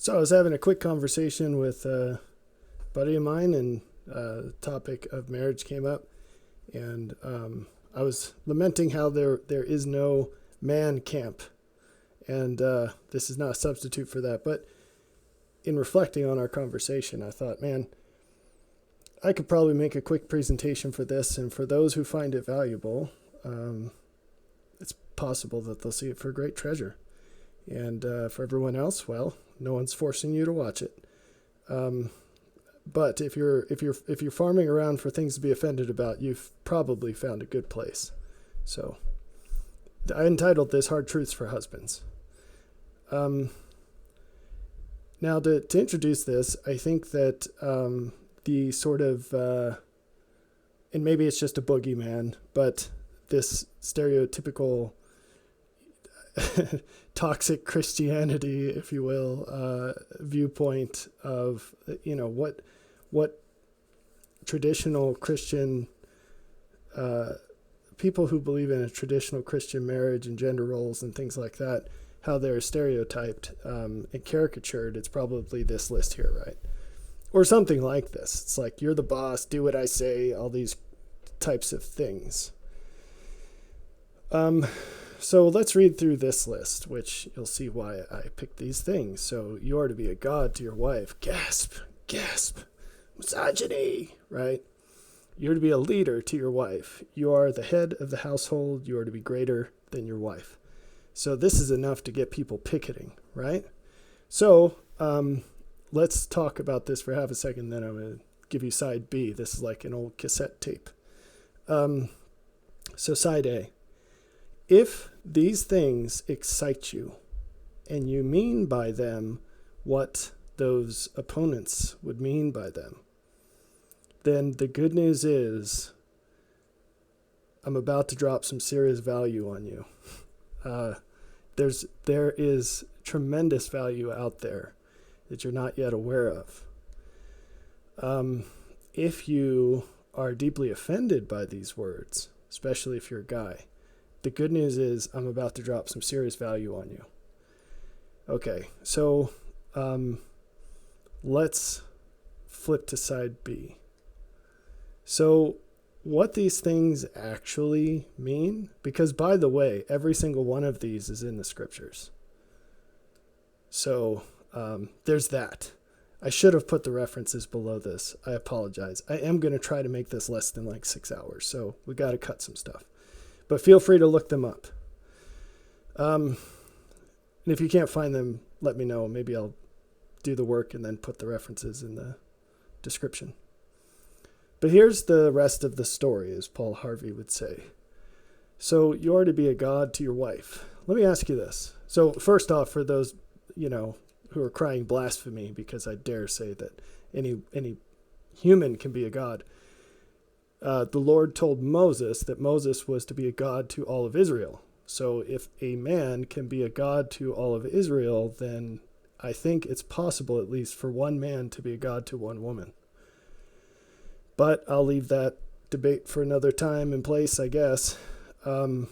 So I was having a quick conversation with a buddy of mine, and the topic of marriage came up, and I was lamenting how there is no man camp, and this is not a substitute for that. But in reflecting on our conversation, I thought, man, I could probably make a quick presentation for this, and for those who find it valuable, it's possible that they'll see it for a great treasure. And for everyone else, well, no one's forcing you to watch it. But if you're farming around for things to be offended about, you've probably found a good place. So I entitled this "Hard Truths for Husbands." Now, to introduce this, I think that the sort of, and maybe it's just a boogeyman, but this stereotypical toxic Christianity, if you will, viewpoint of, what traditional Christian, people who believe in a traditional Christian marriage and gender roles and things like that, how they're stereotyped and caricatured. It's probably this list here, right? Or something like this. It's like, you're the boss, do what I say, all these types of things. So let's read through this list, which you'll see why I picked these things. So you are to be a god to your wife. Gasp, gasp, misogyny, right? You're to be a leader to your wife. You are the head of the household. You are to be greater than your wife. So this is enough to get people picketing, right? So let's talk about this for half a second, then I'm going to give you side B. This is like an old cassette tape. So side A. If these things excite you, and you mean by them what those opponents would mean by them, then the good news is I'm about to drop some serious value on you. There is tremendous value out there that you're not yet aware of. If you are deeply offended by these words, especially if you're a guy, the good news is I'm about to drop some serious value on you. Okay, so let's flip to side B. So what these things actually mean, because by the way, every single one of these is in the scriptures. So there's that. I should have put the references below this. I apologize. I am going to try to make this less than like 6 hours, so we got to cut some stuff. But feel free to look them up. And if you can't find them, let me know. Maybe I'll do the work and then put the references in the description. But here's the rest of the story, as Paul Harvey would say. So you are to be a god to your wife. Let me ask you this. So first off, for those, who are crying blasphemy, because I dare say that any human can be a god. The Lord told Moses that Moses was to be a god to all of Israel. So if a man can be a god to all of Israel, then I think it's possible at least for one man to be a god to one woman. But I'll leave that debate for another time and place, I guess. But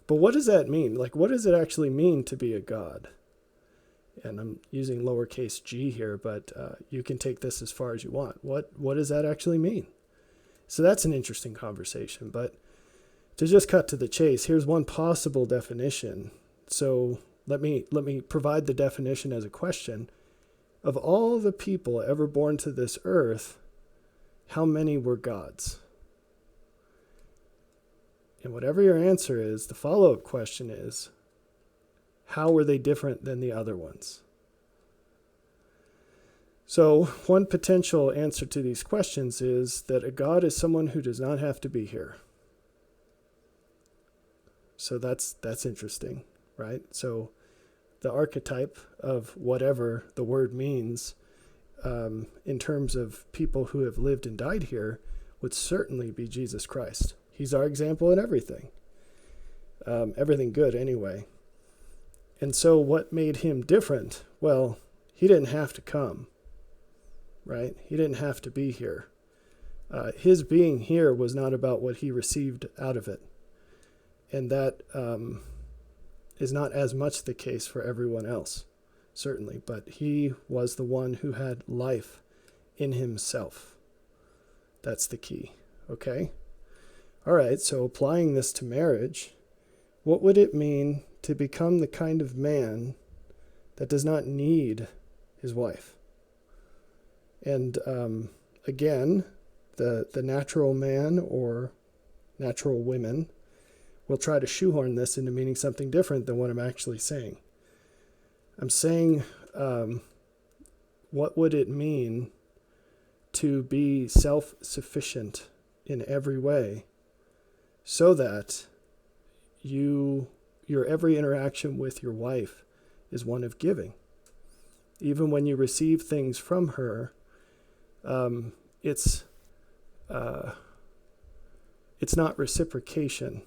what does that mean? Like, what does it actually mean to be a god? And I'm using lowercase g here, but you can take this as far as you want. What does that actually mean? So that's an interesting conversation. But to just cut to the chase, here's one possible definition. So let me provide the definition as a question. Of all the people ever born to this earth, how many were gods? And whatever your answer is, the follow-up question is, how were they different than the other ones? So one potential answer to these questions is that a god is someone who does not have to be here. So that's interesting, right? So the archetype of whatever the word means in terms of people who have lived and died here would certainly be Jesus Christ. He's our example in everything. Everything good anyway. And so what made him different? Well, he didn't have to come, right? He didn't have to be here. His being here was not about what he received out of it. And that is not as much the case for everyone else. certainly, but he was the one who had life in himself. That's the key. Okay? All right, so applying this to marriage, what would it mean to become the kind of man that does not need his wife? And again, the natural man or natural women will try to shoehorn this into meaning something different than what I'm actually saying. I'm saying, what would it mean to be self-sufficient in every way so that your every interaction with your wife is one of giving? Even when you receive things from her, it's not reciprocation.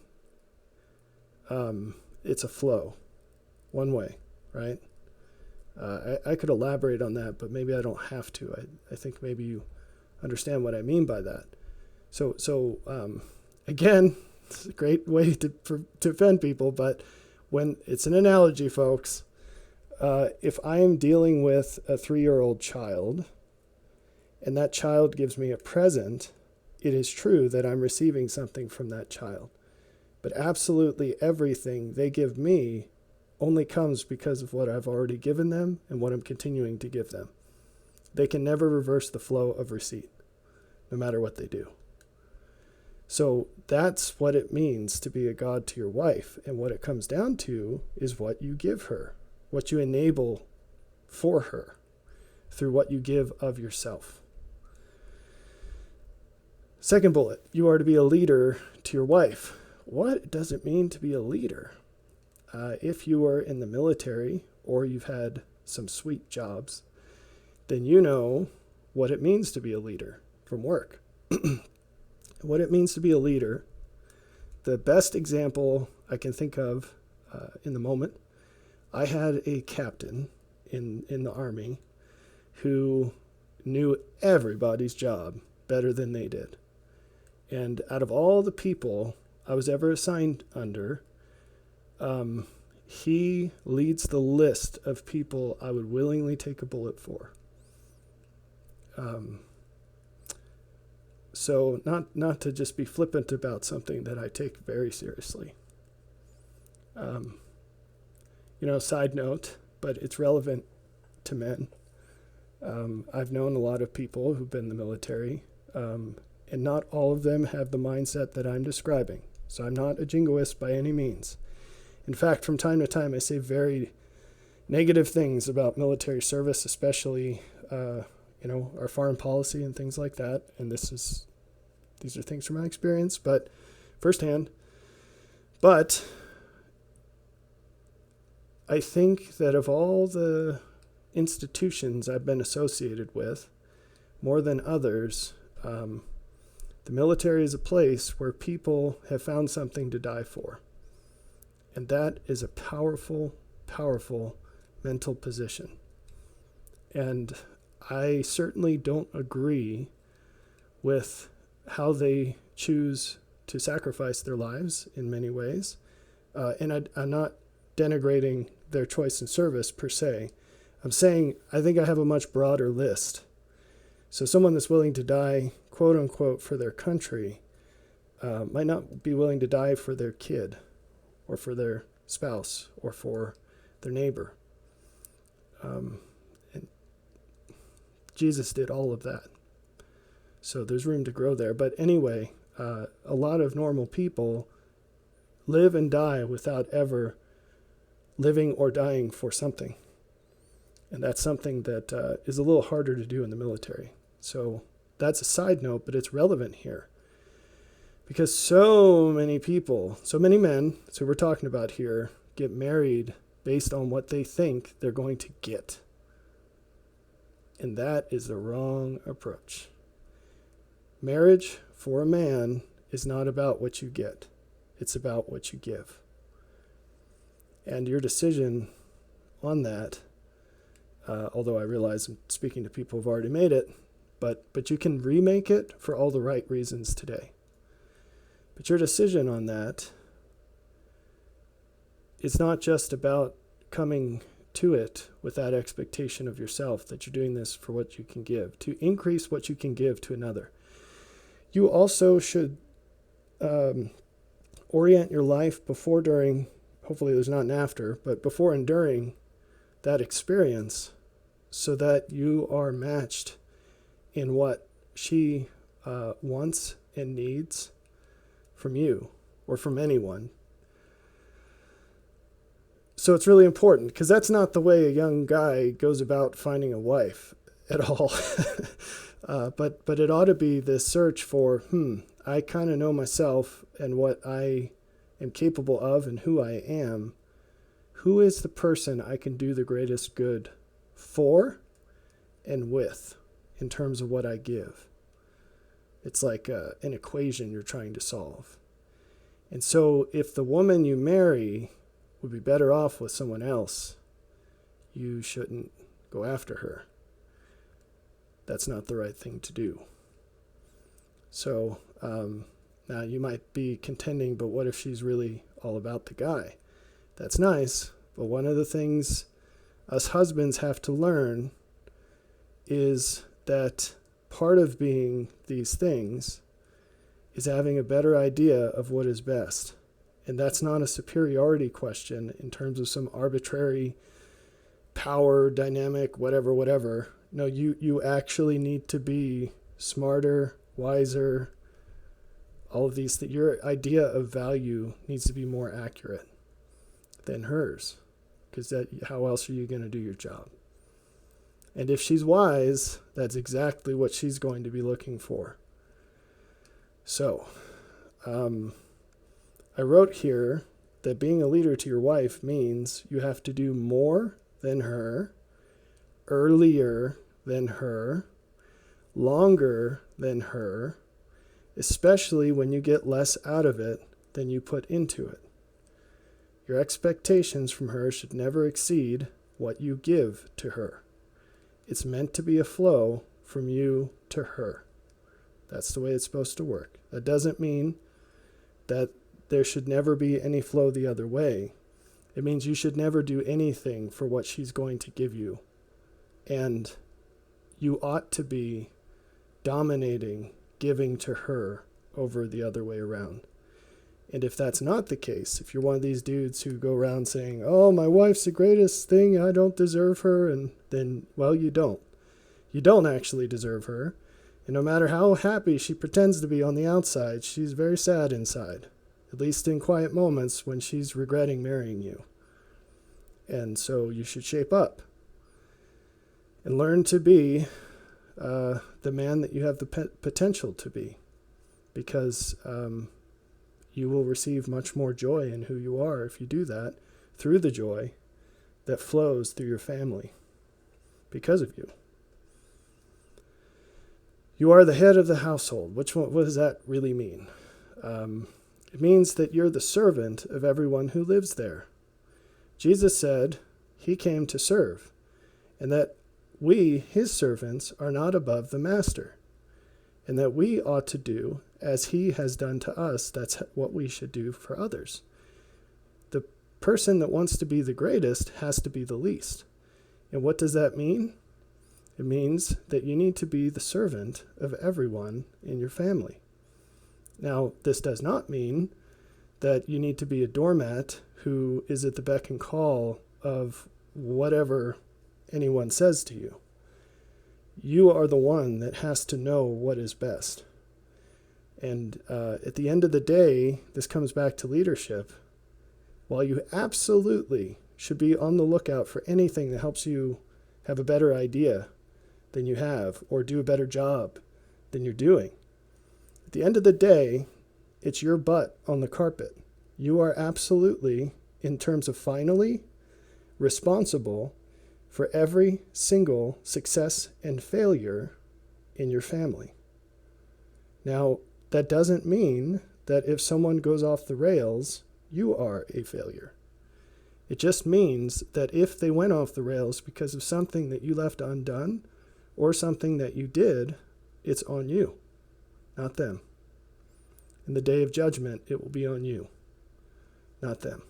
It's a flow, one way, right? I could elaborate on that, but maybe I don't have to. I think maybe you understand what I mean by that. So again, it's a great way to offend people, but when it's an analogy, folks, if I am dealing with a 3-year-old child and that child gives me a present, it is true that I'm receiving something from that child. But absolutely everything they give me only comes because of what I've already given them and what I'm continuing to give them. They can never reverse the flow of receipt, no matter what they do. So that's what it means to be a God to your wife. And what it comes down to is what you give her, what you enable for her through what you give of yourself. Second bullet, you are to be a leader to your wife. What does it mean to be a leader? If you are in the military or you've had some sweet jobs, then you know what it means to be a leader from work. What it means to be a leader, the best example I can think of in the moment, I had a captain in the Army who knew everybody's job better than they did. And out of all the people I was ever assigned under, he leads the list of people I would willingly take a bullet for. So not to just be flippant about something that I take very seriously. Side note, but it's relevant to men. I've known a lot of people who've been in the military, and not all of them have the mindset that I'm describing. So I'm not a jingoist by any means. In fact, from time to time, I say very negative things about military service, especially, our foreign policy and things like that. And these are things from my experience, but firsthand. But I think that of all the institutions I've been associated with, more than others, the military is a place where people have found something to die for. And that is a powerful, powerful mental position. And I certainly don't agree with how they choose to sacrifice their lives in many ways. And I'm not denigrating their choice in service per se. I'm saying I think I have a much broader list. So someone that's willing to die, quote unquote, for their country might not be willing to die for their kid or for their spouse or for their neighbor. And Jesus did all of that. So there's room to grow there. But anyway, a lot of normal people live and die without ever living or dying for something. And that's something that is a little harder to do in the military. So that's a side note, but it's relevant here. Because so many people, so many men, so we're talking about here, get married based on what they think they're going to get. And that is the wrong approach. Marriage for a man is not about what you get. It's about what you give. And your decision on that, although I realize I'm speaking to people who've already made it, but you can remake it for all the right reasons today. But your decision on that is not just about coming to it with that expectation of yourself that you're doing this for what you can give, to increase what you can give to another. You also should orient your life before, during, hopefully there's not an after, but before and during that experience so that you are matched in what she wants and needs from you or from anyone. So it's really important, because that's not the way a young guy goes about finding a wife at all. But it ought to be this search for, I kind of know myself and what I am capable of and who I am. Who is the person I can do the greatest good for and with in terms of what I give? It's like an equation you're trying to solve. And so if the woman you marry would be better off with someone else, you shouldn't go after her. That's not the right thing to do. So now you might be contending, but what if she's really all about the guy? That's nice, but one of the things us husbands have to learn is that part of being these things is having a better idea of what is best. And that's not a superiority question in terms of some arbitrary power dynamic, whatever. No, you actually need to be smarter, wiser, all of these things. Your idea of value needs to be more accurate than hers, because how else are you going to do your job? And if she's wise, that's exactly what she's going to be looking for. So, I wrote here that being a leader to your wife means you have to do more than her, earlier than her, longer than her, especially when you get less out of it than you put into it. Your expectations from her should never exceed what you give to her. It's meant to be a flow from you to her. That's the way it's supposed to work. That doesn't mean that there should never be any flow the other way. It means you should never do anything for what she's going to give you. And you ought to be dominating, giving to her over the other way around. And if that's not the case, if you're one of these dudes who go around saying, oh, my wife's the greatest thing, I don't deserve her, and then, well, you don't. You don't actually deserve her. And no matter how happy she pretends to be on the outside, she's very sad inside, at least in quiet moments when she's regretting marrying you. And so you should shape up and learn to be the man that you have the potential to be, because you will receive much more joy in who you are if you do that, through the joy that flows through your family because of you. You are the head of the household. What does that really mean? It means that you're the servant of everyone who lives there. Jesus said he came to serve, and that we, his servants, are not above the master, and that we ought to do as he has done to us. That's what we should do for others. The person that wants to be the greatest has to be the least. And what does that mean? It means that you need to be the servant of everyone in your family. Now, this does not mean that you need to be a doormat who is at the beck and call of whatever anyone says to you. You are the one that has to know what is best. And at the end of the day, this comes back to leadership. While you absolutely should be on the lookout for anything that helps you have a better idea than you have, or do a better job than you're doing, at the end of the day, it's your butt on the carpet. You are absolutely, in terms of finally, responsible for every single success and failure in your family. Now, that doesn't mean that if someone goes off the rails, you are a failure. It just means that if they went off the rails because of something that you left undone or something that you did, it's on you, not them. In the day of judgment, it will be on you, not them.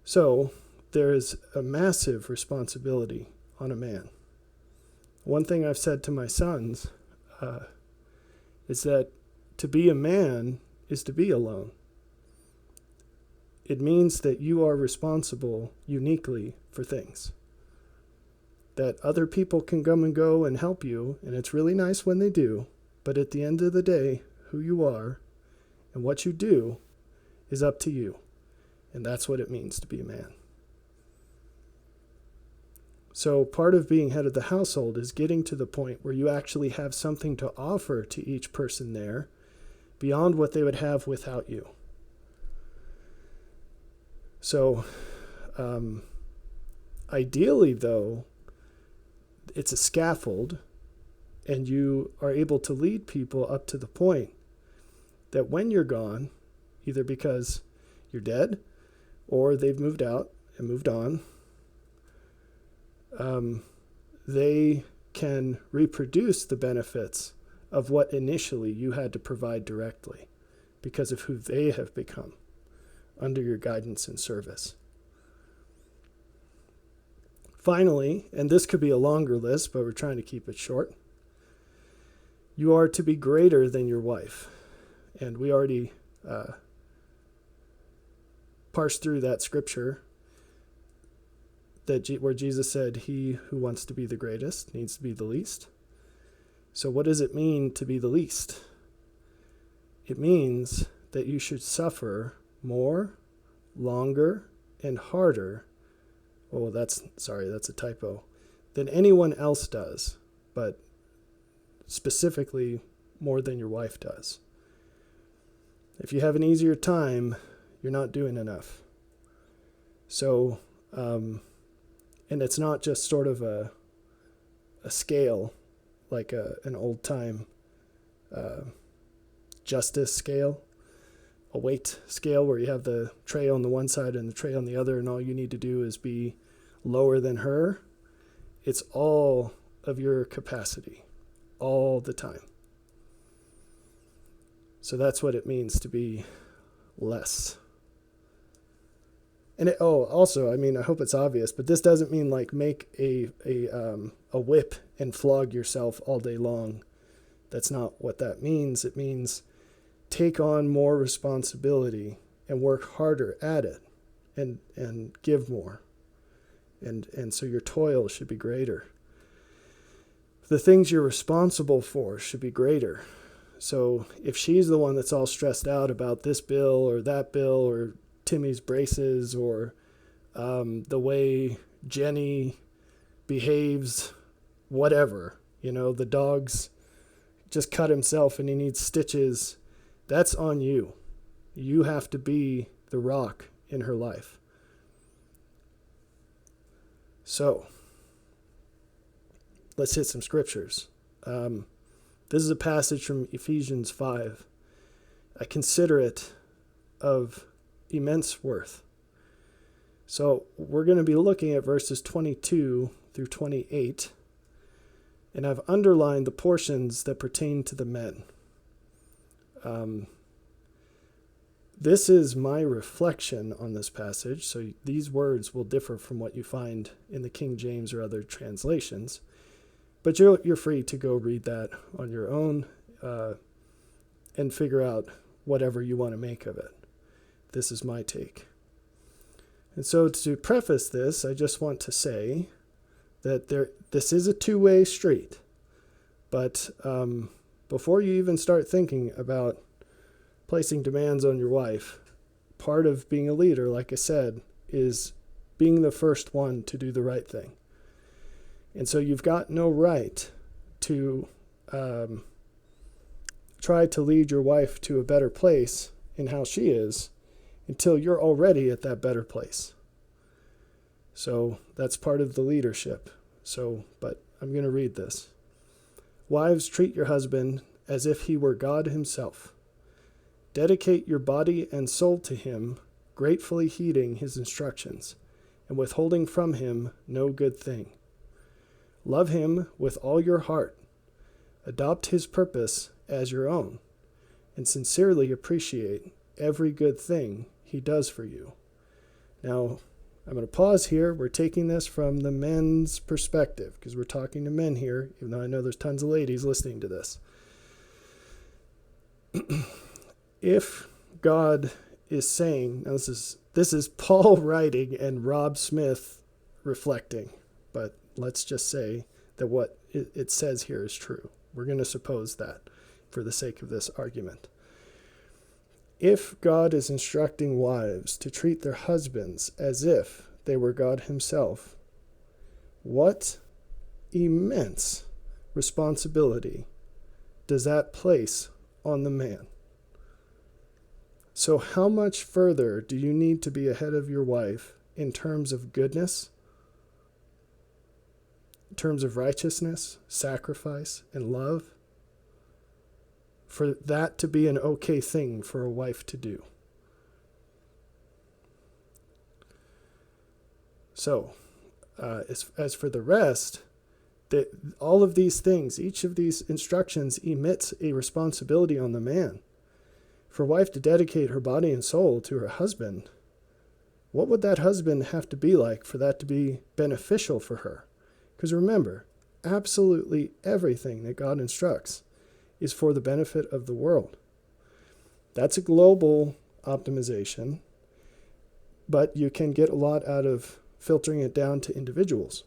So, there is a massive responsibility on a man. One thing I've said to my sons is that to be a man is to be alone. It means that you are responsible uniquely for things. That other people can come and go and help you, and it's really nice when they do, but at the end of the day, who you are and what you do is up to you. And that's what it means to be a man. So part of being head of the household is getting to the point where you actually have something to offer to each person there beyond what they would have without you. So ideally, though, it's a scaffold, and you are able to lead people up to the point that when you're gone, either because you're dead or they've moved out and moved on, they can reproduce the benefits of what initially you had to provide directly because of who they have become under your guidance and service. Finally, and this could be a longer list, but we're trying to keep it short, you are to be greater than your wife. And we already parsed through that scripture where Jesus said, he who wants to be the greatest needs to be the least. So what does it mean to be the least? It means that you should suffer more, longer, and harder. Oh, that's a typo. Than anyone else does, but specifically more than your wife does. If you have an easier time, you're not doing enough. So, and it's not just sort of a scale, like an old time justice scale, a weight scale where you have the tray on the one side and the tray on the other, and all you need to do is be lower than her. It's all of your capacity, all the time. So that's what it means to be less. And also, I mean, I hope it's obvious, but this doesn't mean like make a whip and flog yourself all day long. That's not what that means. It means take on more responsibility and work harder at it and give more. And so your toil should be greater. The things you're responsible for should be greater. So if she's the one that's all stressed out about this bill or that bill or Timmy's braces or the way Jenny behaves, whatever, the dog's just cut himself and he needs stitches, that's on you. You have to be the rock in her life. So let's hit some scriptures. This is a passage from Ephesians 5. I consider it of immense worth. So we're going to be looking at verses 22 through 28, and I've underlined the portions that pertain to the men. This is my reflection on this passage, so these words will differ from what you find in the King James or other translations. But you're free to go read that on your own and figure out whatever you want to make of it. This is my take. And so to preface this, I just want to say that this is a two-way street. But before you even start thinking about placing demands on your wife, part of being a leader, like I said, is being the first one to do the right thing. And so you've got no right to try to lead your wife to a better place in how she is until you're already at that better place. So that's part of the leadership. But I'm going to read this. Wives, treat your husband as if he were God himself. Dedicate your body and soul to him, gratefully heeding his instructions, and withholding from him no good thing. Love him with all your heart. Adopt his purpose as your own, and sincerely appreciate every good thing he does for you. Now, I'm going to pause here. We're taking this from the men's perspective because we're talking to men here, even though I know there's tons of ladies listening to this. If God is saying, now this is Paul writing and Rob Smith reflecting, but let's just say that what it says here is true. We're going to suppose that for the sake of this argument. If God is instructing wives to treat their husbands as if they were God himself, what immense responsibility does that place on the man? So how much further do you need to be ahead of your wife in terms of goodness, in terms of righteousness, sacrifice, and love, for that to be an okay thing for a wife to do? So, as for the rest, all of these things, each of these instructions emits a responsibility on the man. For a wife to dedicate her body and soul to her husband, what would that husband have to be like for that to be beneficial for her? Because remember, absolutely everything that God instructs is for the benefit of the world. That's a global optimization, but you can get a lot out of filtering it down to individuals.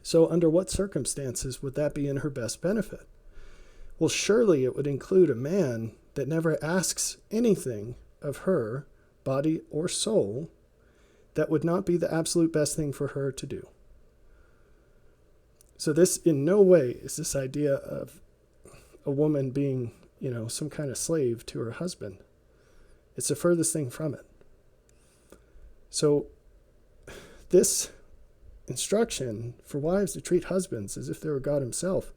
So under what circumstances would that be in her best benefit? Well, surely it would include a man that never asks anything of her, body or soul, that would not be the absolute best thing for her to do. So this in no way is this idea of a woman being, some kind of slave to her husband. It's the furthest thing from it. So this instruction for wives to treat husbands as if they were God himself,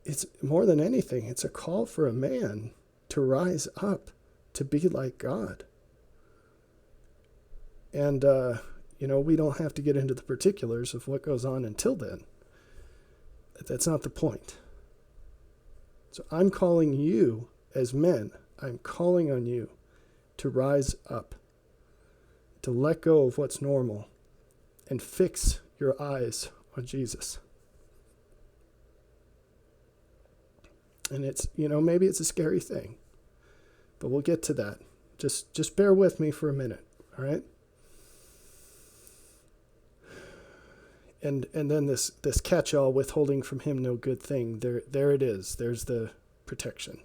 it's more than anything, it's a call for a man to rise up, to be like God. And, we don't have to get into the particulars of what goes on until then. That's not the point. So I'm calling you as men, I'm calling on you to rise up, to let go of what's normal and fix your eyes on Jesus. And it's, maybe it's a scary thing, but we'll get to that. Just bear with me for a minute, all right? And then this catch-all, withholding from him no good thing, there it is. There's the protection.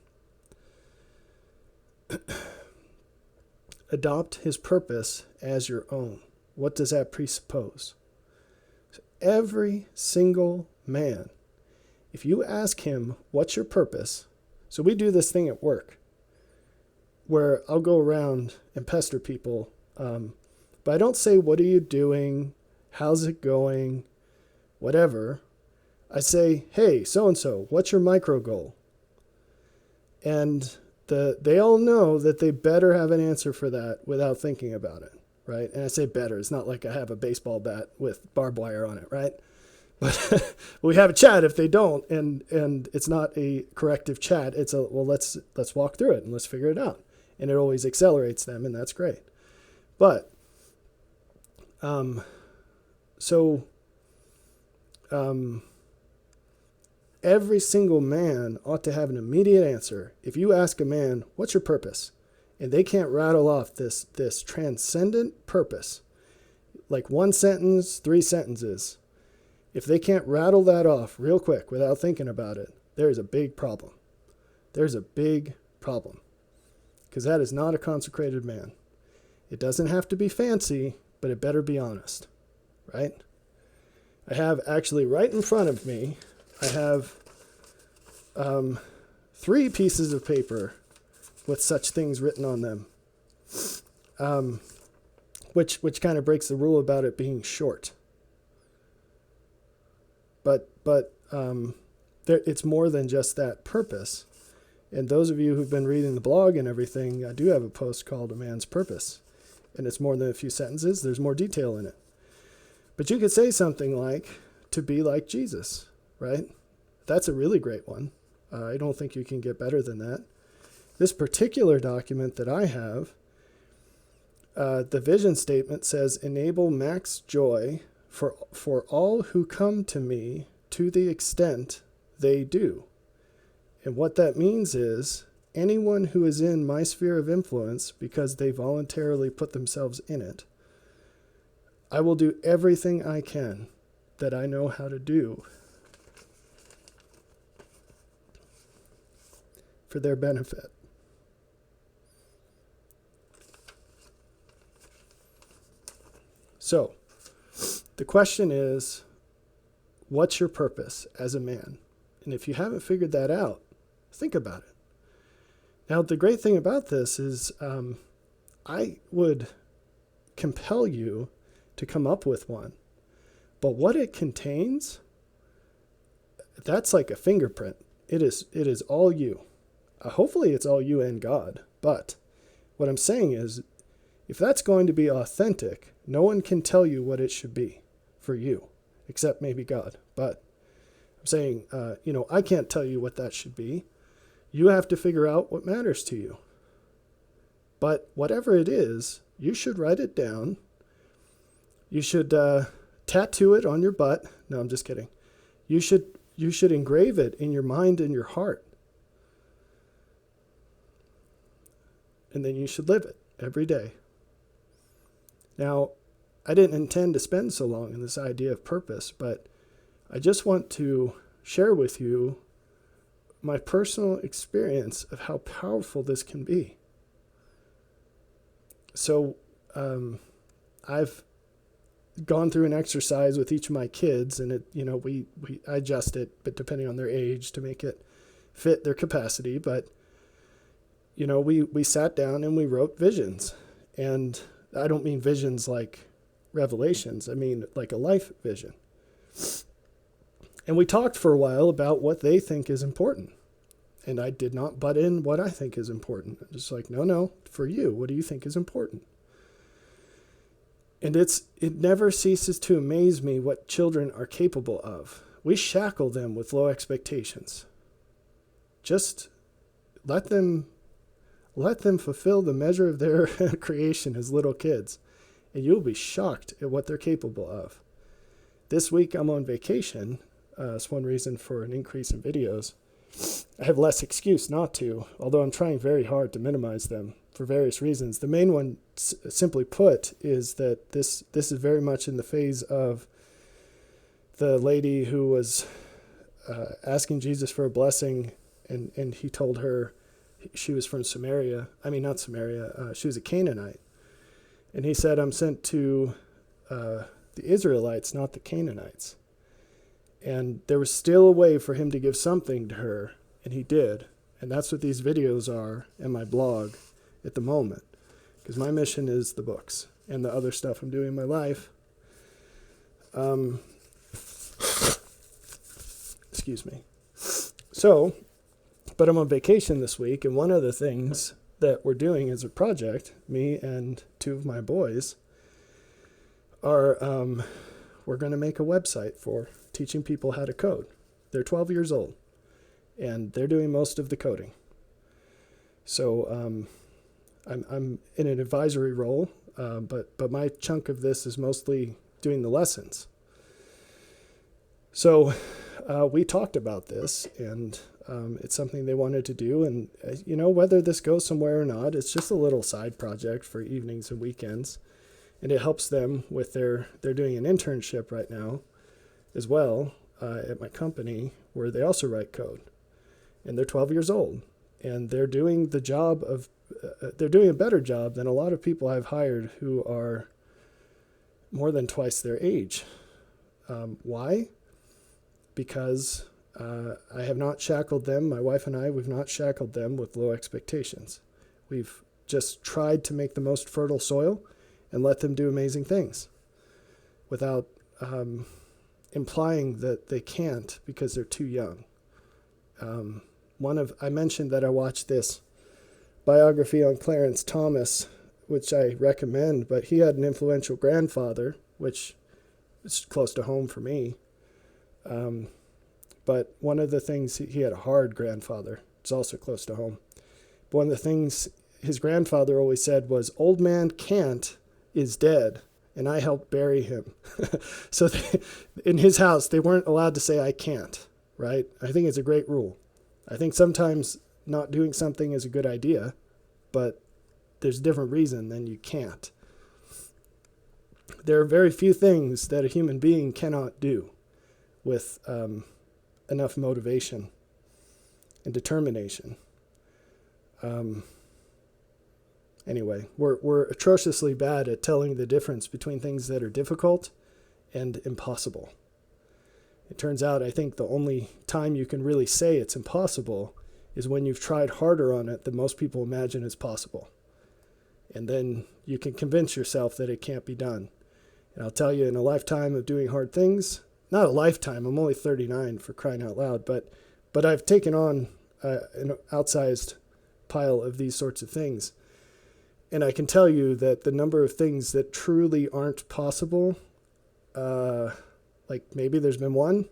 Adopt his purpose as your own. What does that presuppose? So every single man, if you ask him, what's your purpose? So we do this thing at work where I'll go around and pester people, but I don't say, what are you doing? How's it going? Whatever. I say, hey, so-and-so, what's your micro goal? And they all know that they better have an answer for that without thinking about it, right? And I say better. It's not like I have a baseball bat with barbed wire on it, right? But we have a chat if they don't, and it's not a corrective chat. It's let's walk through it and let's figure it out. And it always accelerates them, and that's great. But every single man ought to have an immediate answer. If you ask a man, what's your purpose? And they can't rattle off this transcendent purpose, like one sentence, 3 sentences. If they can't rattle that off real quick without thinking about it, there's a big problem. There's a big problem. Because that is not a consecrated man. It doesn't have to be fancy, but it better be honest, right? I have actually right in front of me, I have 3 pieces of paper with such things written on them, which kind of breaks the rule about it being short. But it's more than just that purpose. And those of you who've been reading the blog and everything, I do have a post called A Man's Purpose. And it's more than a few sentences. There's more detail in it. But you could say something like, to be like Jesus, right? That's a really great one. I don't think you can get better than that. This particular document that I have, the vision statement says, enable max joy for all who come to me to the extent they do. And what that means is anyone who is in my sphere of influence because they voluntarily put themselves in it, I will do everything I can that I know how to do for their benefit. So, the question is, what's your purpose as a man? And if you haven't figured that out, think about it. Now, the great thing about this is I would compel you to come up with one. But what it contains, that's like a fingerprint. It is all you. Hopefully it's all you and God. But what I'm saying is, if that's going to be authentic, no one can tell you what it should be for you, except maybe God. But I'm saying, I can't tell you what that should be. You have to figure out what matters to you. But whatever it is, you should write it down. You should tattoo it on your butt. No, I'm just kidding. You should engrave it in your mind and your heart. And then you should live it every day. Now, I didn't intend to spend so long in this idea of purpose, but I just want to share with you my personal experience of how powerful this can be. So I've gone through an exercise with each of my kids, and I adjust it, but depending on their age to make it fit their capacity. But we sat down and we wrote visions, and I don't mean visions like revelations. I mean like a life vision. And we talked for a while about what they think is important. And I did not butt in what I think is important. I'm just like, no, for you, what do you think is important? And it never ceases to amaze me what children are capable of. We shackle them with low expectations. Just let them fulfill the measure of their creation as little kids, and you'll be shocked at what they're capable of. This week I'm on vacation. It's one reason for an increase in videos. I have less excuse not to, although I'm trying very hard to minimize them for various reasons. The main one, simply put, is that this is very much in the phase of the lady who was asking Jesus for a blessing, and he told her she was from Samaria. I mean, not Samaria. She was a Canaanite. And he said, I'm sent to the Israelites, not the Canaanites. And there was still a way for him to give something to her, and he did. And that's what these videos are and my blog at the moment. Because my mission is the books and the other stuff I'm doing in my life. Excuse me. So, but I'm on vacation this week, and one of the things that we're doing as a project, me and two of my boys, are we're going to make a website for teaching people how to code. They're 12 years old, and they're doing most of the coding. So I'm in an advisory role, but my chunk of this is mostly doing the lessons. So we talked about this, and it's something they wanted to do. And, whether this goes somewhere or not, it's just a little side project for evenings and weekends. And it helps them with they're doing an internship right now as well at my company, where they also write code. And they're 12 years old. And they're doing the job of, they're doing a better job than a lot of people I've hired who are more than twice their age. Why? Because I have not shackled them. My wife and I, we've not shackled them with low expectations. We've just tried to make the most fertile soil and let them do amazing things without implying that they can't because they're too young. I mentioned that I watched this biography on Clarence Thomas, which I recommend, but he had an influential grandfather, which is close to home for me. But one of the things, he had a hard grandfather. It's also close to home. But one of the things his grandfather always said was, "Old man can't is dead, and I helped bury him." So in his house, they weren't allowed to say, "I can't," right? I think it's a great rule. I think sometimes not doing something is a good idea, but there's a different reason than you can't. There are very few things that a human being cannot do with enough motivation and determination. Anyway, we're atrociously bad at telling the difference between things that are difficult and impossible. It turns out, I think the only time you can really say it's impossible is when you've tried harder on it than most people imagine is possible. And then you can convince yourself that it can't be done. And I'll tell you, in a lifetime of doing hard things, not a lifetime, I'm only 39 for crying out loud, but I've taken on an outsized pile of these sorts of things. And I can tell you that the number of things that truly aren't possible, like maybe there's been one,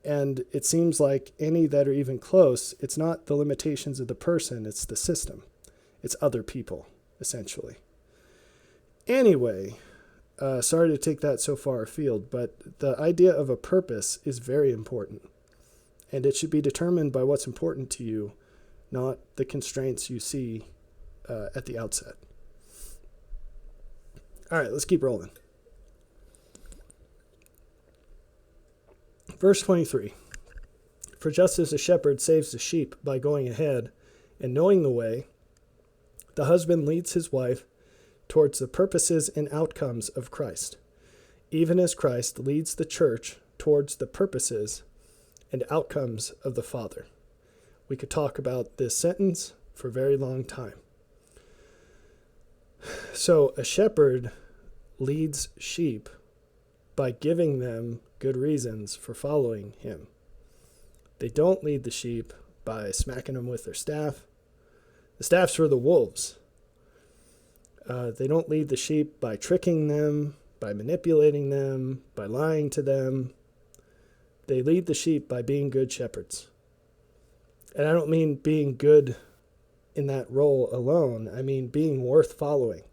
and it seems like any that are even close, it's not the limitations of the person, it's the system. It's other people, essentially. Anyway, sorry to take that so far afield, but the idea of a purpose is very important. And it should be determined by what's important to you, not the constraints you see at the outset. All right, let's keep rolling. Verse 23. For just as a shepherd saves the sheep by going ahead and knowing the way, the husband leads his wife towards the purposes and outcomes of Christ, even as Christ leads the church towards the purposes and outcomes of the Father. We could talk about this sentence for a very long time. So a shepherd leads sheep by giving them good reasons for following him. They don't lead the sheep by smacking them with their staff. The staff's for the wolves. They don't lead the sheep by tricking them, by manipulating them, by lying to them. They lead the sheep by being good shepherds. And I don't mean being good in that role alone. I mean being worth following,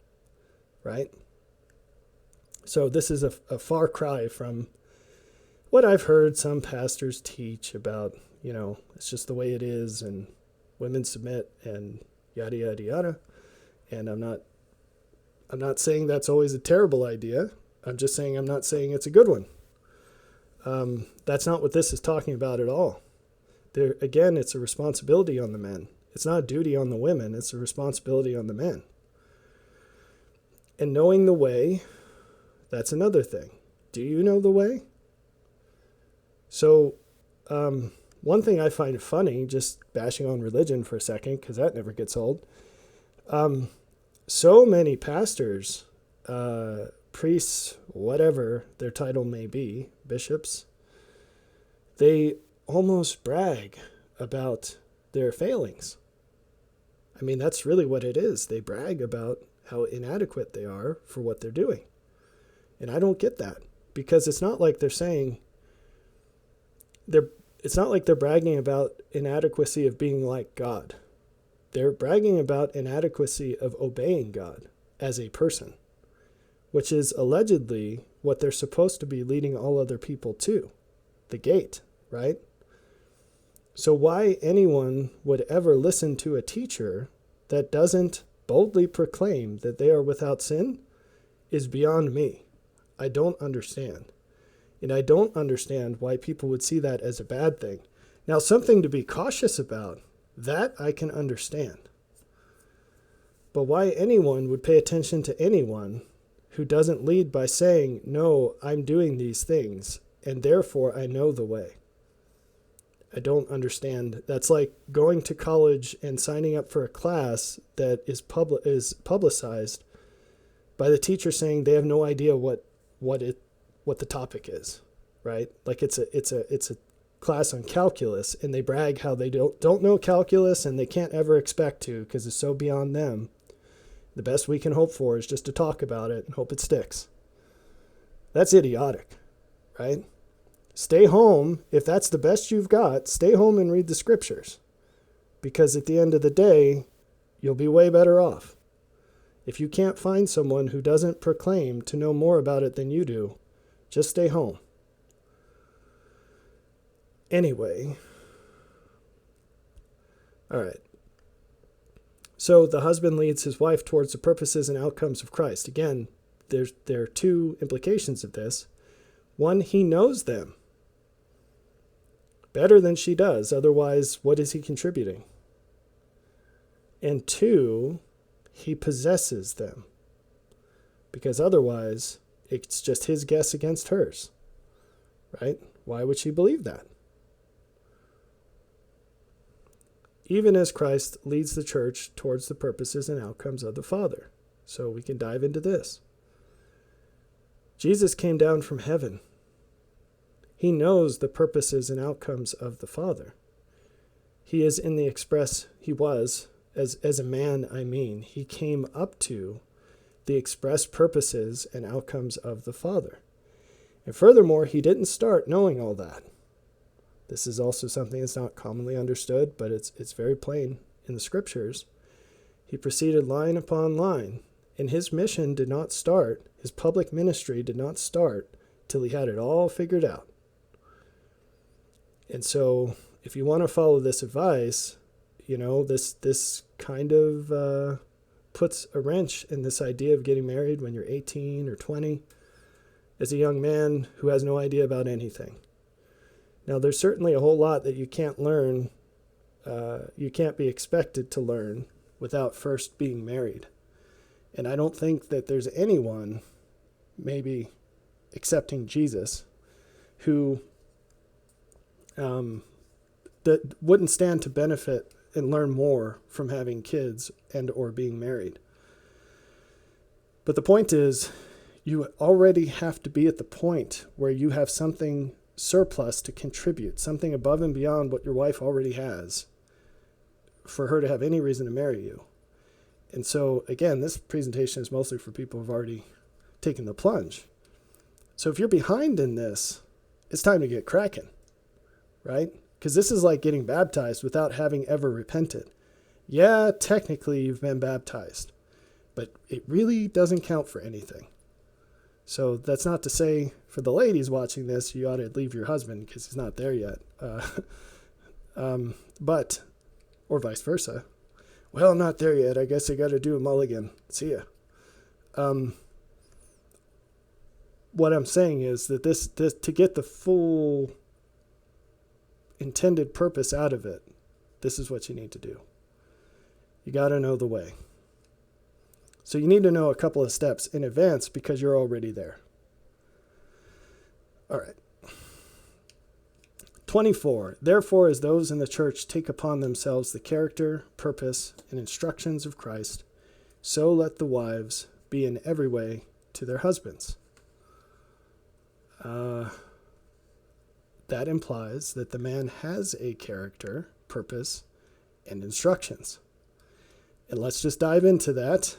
right? So this is a far cry from what I've heard some pastors teach about, it's just the way it is and women submit and yada, yada, yada. And I'm not saying that's always a terrible idea. I'm just saying I'm not saying it's a good one. That's not what this is talking about at all. There, again, it's a responsibility on the men. It's not a duty on the women. It's a responsibility on the men. And knowing the way, that's another thing. Do you know the way? So, one thing I find funny, just bashing on religion for a second, because that never gets old. So many pastors, priests, whatever their title may be, bishops, they almost brag about their failings. I mean, that's really what it is. They brag about how inadequate they are for what they're doing. And I don't get that, because it's not like they're saying it's not like they're bragging about inadequacy of being like God. They're bragging about inadequacy of obeying God as a person, which is allegedly what they're supposed to be leading all other people to, the gate, right? So why anyone would ever listen to a teacher that doesn't boldly proclaim that they are without sin is beyond me. I don't understand. And I don't understand why people would see that as a bad thing. Now, something to be cautious about, that I can understand. But why anyone would pay attention to anyone who doesn't lead by saying, no, I'm doing these things, and therefore I know the way. I don't understand. That's like going to college and signing up for a class that is publicized by the teacher saying they have no idea what the topic is, right? Like it's a class on calculus, and they brag how they don't know calculus and they can't ever expect to because it's so beyond them. The best we can hope for is just to talk about it and hope it sticks. That's idiotic, right? Stay home. If that's the best you've got, stay home and read the scriptures. Because at the end of the day, you'll be way better off. If you can't find someone who doesn't proclaim to know more about it than you do, just stay home. Anyway, all right. So the husband leads his wife towards the purposes and outcomes of Christ. Again, there are two implications of this. One, he knows them better than she does. Otherwise, what is he contributing? And two, he possesses them. Because otherwise, it's just his guess against hers. Right? Why would she believe that? Even as Christ leads the church towards the purposes and outcomes of the Father. So we can dive into this. Jesus came down from heaven. He knows the purposes and outcomes of the Father. He is in the express, he was, as a man, I mean, he came up to the express purposes and outcomes of the Father. And furthermore, he didn't start knowing all that. This is also something that's not commonly understood, but it's very plain in the scriptures. He proceeded line upon line, and his mission did not start, his public ministry did not start till he had it all figured out. And so if you want to follow this advice, this kind of puts a wrench in this idea of getting married when you're 18 or 20 as a young man who has no idea about anything. Now, there's certainly a whole lot that you can't learn, you can't be expected to learn without first being married. And I don't think that there's anyone, maybe excepting Jesus, who that wouldn't stand to benefit and learn more from having kids and or being married. But the point is, you already have to be at the point where you have something surplus to contribute, something above and beyond what your wife already has, for her to have any reason to marry you. And so, again, this presentation is mostly for people who've already taken the plunge. So if you're behind in this, it's time to get cracking, right? Because this is like getting baptized without having ever repented. Yeah, technically you've been baptized, but it really doesn't count for anything. So that's not to say for the ladies watching this, you ought to leave your husband because he's not there yet. But, or vice versa. Well, I'm not there yet. I guess I got to do a mulligan. See ya. What I'm saying is that this to get the full intended purpose out of it, this is what you need to do. You got to know the way. So you need to know a couple of steps in advance because you're already there. All right. 24. Therefore, as those in the church take upon themselves the character, purpose, and instructions of Christ, so let the wives be in every way to their husbands. That implies that the man has a character, purpose, and instructions. And let's just dive into that.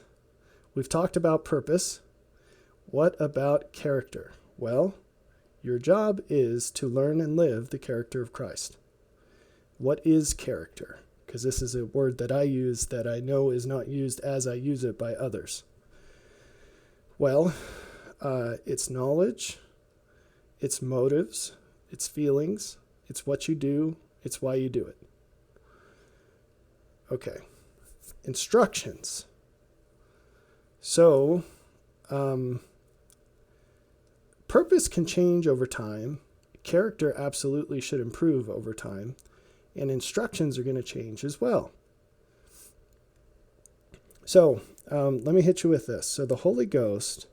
We've talked about purpose. What about character? Well, your job is to learn and live the character of Christ. What is character? Because this is a word that I use that I know is not used as I use it by others. Well, it's knowledge, it's motives, it's feelings, it's what you do, it's why you do it. Okay. Instructions. So, purpose can change over time. Character absolutely should improve over time. And instructions are going to change as well. So, let me hit you with this. So the Holy Ghost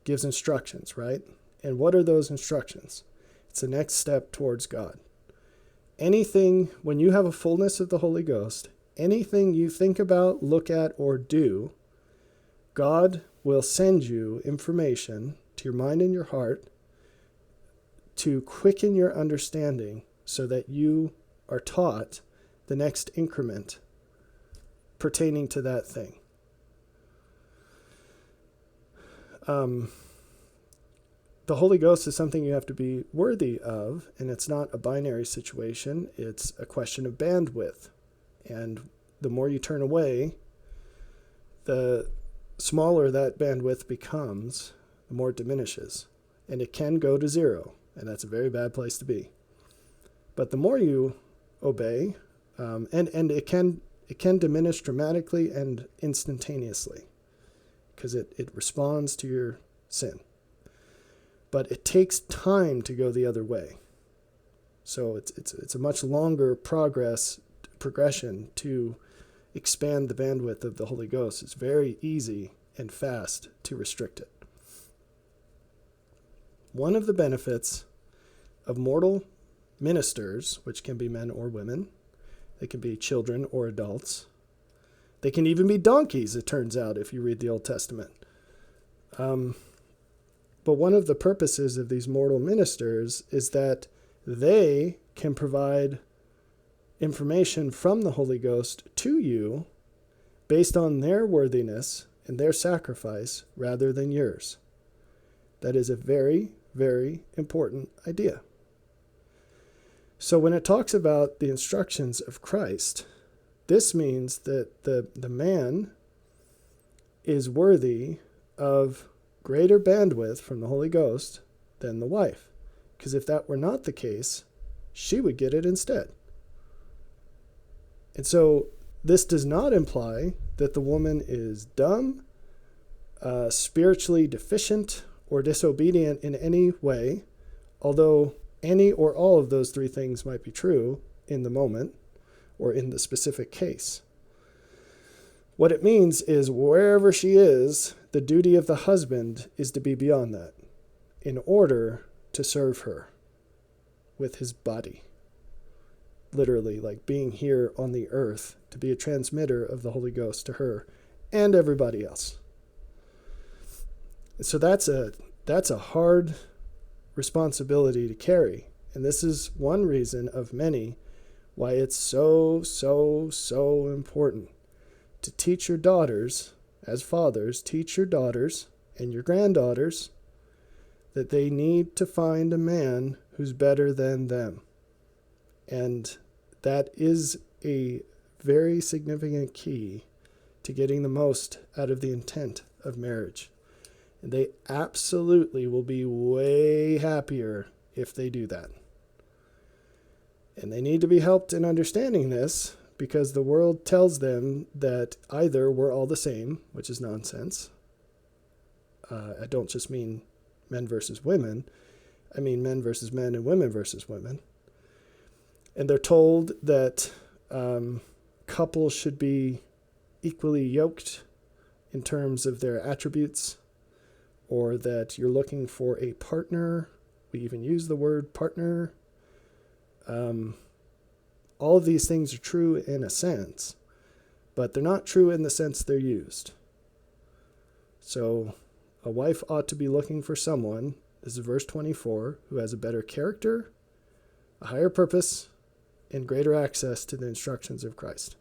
gives instructions, right? And what are those instructions? It's the next step towards God. Anything, when you have a fullness of the Holy Ghost, anything you think about, look at, or do, God will send you information to your mind and your heart to quicken your understanding so that you are taught the next increment pertaining to that thing. The Holy Ghost is something you have to be worthy of, and it's not a binary situation. It's a question of bandwidth. And the more you turn away, the smaller that bandwidth becomes, the more it diminishes. And it can go to zero, and that's a very bad place to be. But the more you obey, and it can diminish dramatically and instantaneously, because it responds to your sin. But it takes time to go the other way. So it's a much longer progression to expand the bandwidth of the Holy Ghost. It's very easy and fast to restrict it. One of the benefits of mortal ministers, which can be men or women, they can be children or adults. They can even be donkeys, it turns out, if you read the Old Testament. But one of the purposes of these mortal ministers is that they can provide information from the Holy Ghost to you based on their worthiness and their sacrifice rather than yours. That is a very, very important idea. So when it talks about the instructions of Christ, this means that the man is worthy of greater bandwidth from the Holy Ghost than the wife. Because if that were not the case, she would get it instead. And so this does not imply that the woman is dumb, spiritually deficient, or disobedient in any way, although any or all of those three things might be true in the moment or in the specific case. What it means is wherever she is, the duty of the husband is to be beyond that in order to serve her with his body. Literally, like being here on the earth to be a transmitter of the Holy Ghost to her and everybody else. So that's a hard responsibility to carry. And this is one reason of many why it's so important to teach your daughters, as fathers, teach your daughters and your granddaughters that they need to find a man who's better than them. And that is a very significant key to getting the most out of the intent of marriage. And they absolutely will be way happier if they do that. And they need to be helped in understanding this because the world tells them that either we're all the same, which is nonsense. I don't just mean men versus women. I mean men versus men and women versus women. And they're told that couples should be equally yoked in terms of their attributes, or that you're looking for a partner. We even use the word partner. All of these things are true in a sense, but they're not true in the sense they're used. So a wife ought to be looking for someone, this is verse 24, who has a better character, a higher purpose, and greater access to the instructions of Christ.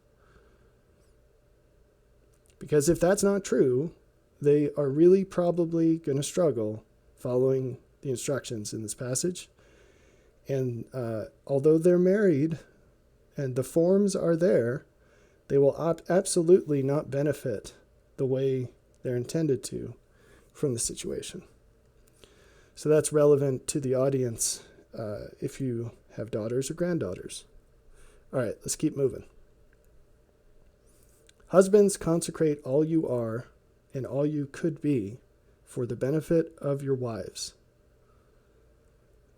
Because if that's not true, they are really probably going to struggle following the instructions in this passage. And although they're married and the forms are there, they will absolutely not benefit the way they're intended to from the situation. So that's relevant to the audience if you have daughters or granddaughters. All right, let's keep moving. Husbands, consecrate all you are and all you could be for the benefit of your wives.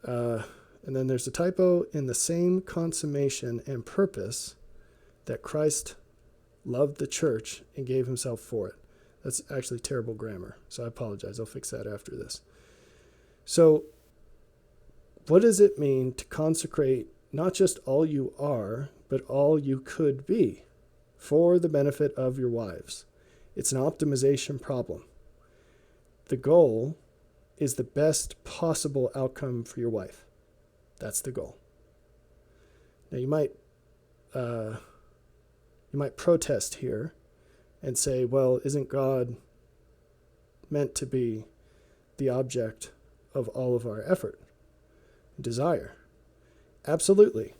And then there's a typo, in the same consummation and purpose that Christ loved the church and gave himself for it. That's actually terrible grammar, so I apologize. I'll fix that after this. So what does it mean to consecrate not just all you are, but all you could be for the benefit of your wives? It's an optimization problem. The goal is the best possible outcome for your wife. That's the goal. Now you might protest here and say, well, isn't God meant to be the object of all of our effort and desire? Absolutely.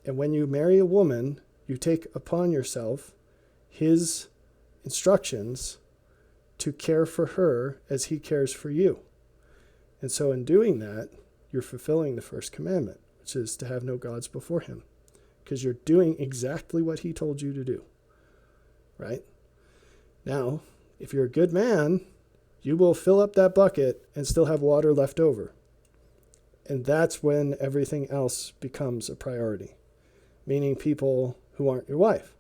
And when you marry a woman, You take upon yourself his instructions to care for her as he cares for you. And so in doing that, you're fulfilling the first commandment, which is to have no gods before him, because you're doing exactly what he told you to do, right? Now, if you're a good man, you will fill up that bucket and still have water left over. And that's when everything else becomes a priority, meaning people who aren't your wife.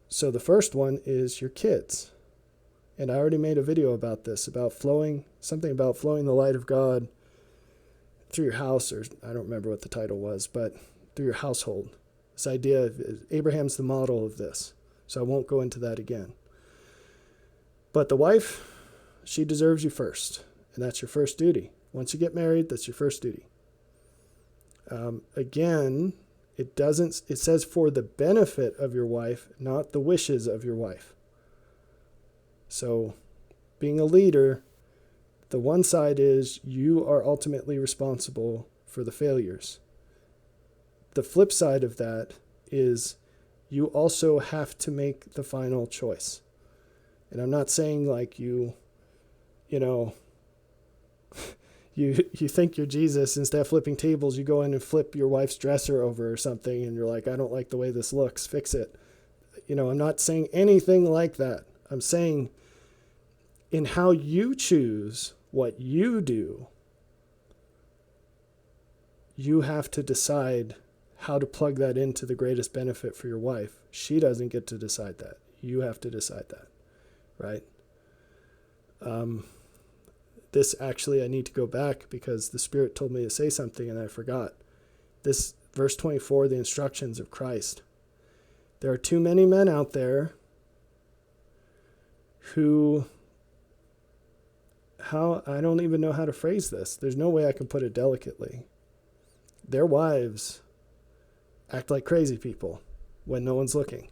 So the first one is your kids. And I already made a video about this, about flowing the light of God through your house, or I don't remember what the title was, but through your household. This idea of Abraham's the model of this. So I won't go into that again. But the wife, she deserves you first. And that's your first duty. Once you get married, that's your first duty. Again, it says for the benefit of your wife, not the wishes of your wife. So being a leader, the one side is you are ultimately responsible for the failures. The flip side of that is you also have to make the final choice. And I'm not saying like you think you're Jesus, instead of flipping tables, you go in and flip your wife's dresser over or something, and you're like, I don't like the way this looks, fix it. I'm not saying anything like that. I'm saying in how you choose what you do, you have to decide how to plug that into the greatest benefit for your wife. She doesn't get to decide that. You have to decide that, right? This actually, I need to go back because the Spirit told me to say something and I forgot. This verse 24, the instructions of Christ. There are too many men out there who, I don't even know how to phrase this. There's no way I can put it delicately. Their wives act like crazy people when no one's looking.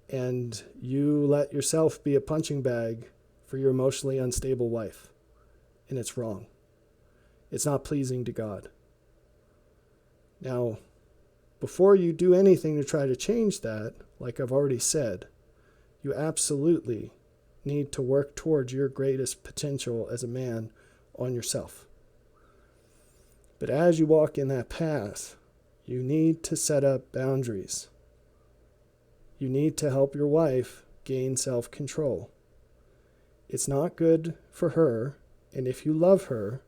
And you let yourself be a punching bag for your emotionally unstable wife. And it's wrong. It's not pleasing to God. Now, before you do anything to try to change that, like I've already said, you absolutely need to work towards your greatest potential as a man on yourself. But as you walk in that path, you need to set up boundaries. You need to help your wife gain self-control. It's not good for her, and if you love her,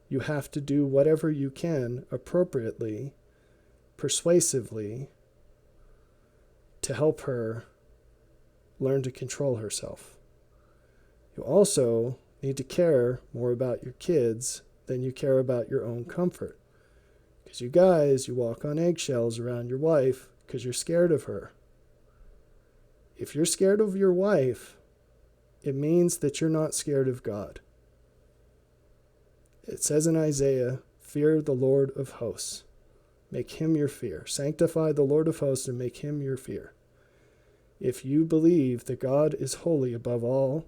you have to do whatever you can appropriately, persuasively, to help her learn to control herself. You also need to care more about your kids than you care about your own comfort. Because you guys, you walk on eggshells around your wife because you're scared of her. If you're scared of your wife, it means that you're not scared of God. It says in Isaiah, fear the Lord of hosts. Make him your fear. Sanctify the Lord of hosts and make him your fear. If you believe that God is holy above all,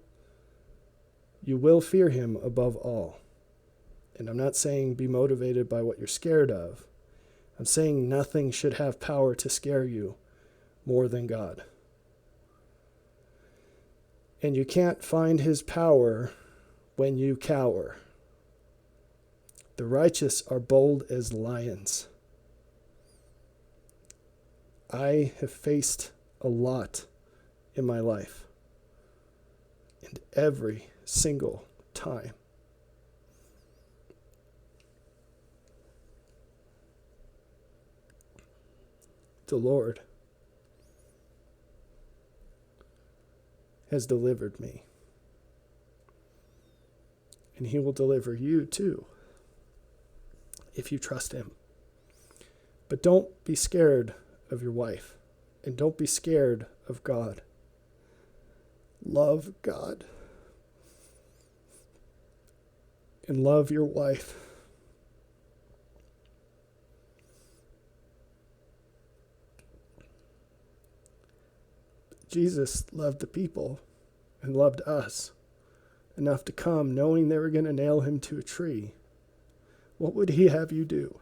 you will fear him above all. And I'm not saying be motivated by what you're scared of. I'm saying nothing should have power to scare you more than God. And you can't find his power when you cower. The righteous are bold as lions. I have faced a lot in my life. And every single time, the Lord has delivered me. And he will deliver you too, if you trust him. But don't be scared of your wife, and don't be scared of God. Love God. And love your wife. Jesus loved the people and loved us enough to come knowing they were going to nail him to a tree. What would he have you do?